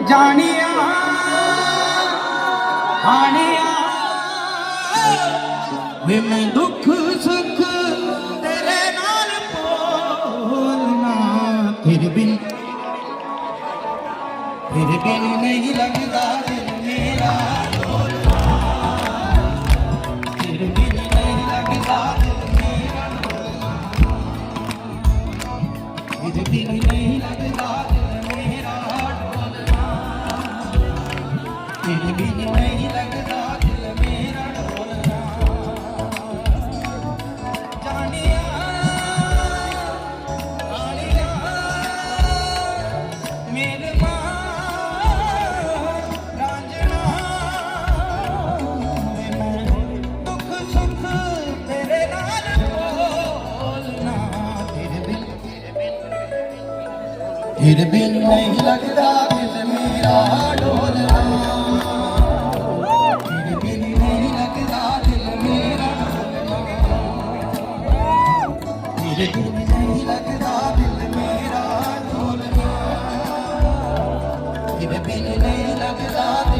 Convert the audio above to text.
ਜਾਣਿਆ ਹਾਣਿਆ ਵੇ ਮੈਂ ਦੁੱਖ ਸੁੱਖ ਤੇਰੇ ਨਾਲ ਬੋਲਣਾ ਤੇਰੇ ਬਿਨ ਨਹੀਂ ਲੱਗਦਾ ਦਿਲ ਮੇਰਾ ਢੋਲਣਾ ਤੇਰੇ ਬਿਨ ਨਹੀਂ ਲੱਗਦਾ ਦਿਲ ਮੇਰਾ ਢੋਲਣਾ ਤੇਰੇ ਬਿਨ ਨਹੀਂ ਲੱਗਦਾ ਦਿਲ ਮੇਰਾ ਢੋਲਣਾ ਤੇਰੇ ਬਿਨ ਨਹੀਂ ਲੱਗਦਾ ਦਿਲ ਮੇਰਾ ਢੋਲਣਾ ਜਾਣਿਆ ਹਾਣਿਆ ਮੇਰੇ तेरे बिन नहीं लगता दिल मेरा ढोलना तेरे बिन नहीं लगता दिल मेरा ढोलना तेरे बिन नहीं लगता दिल मेरा ढोलना तेरे बिन नहीं लगता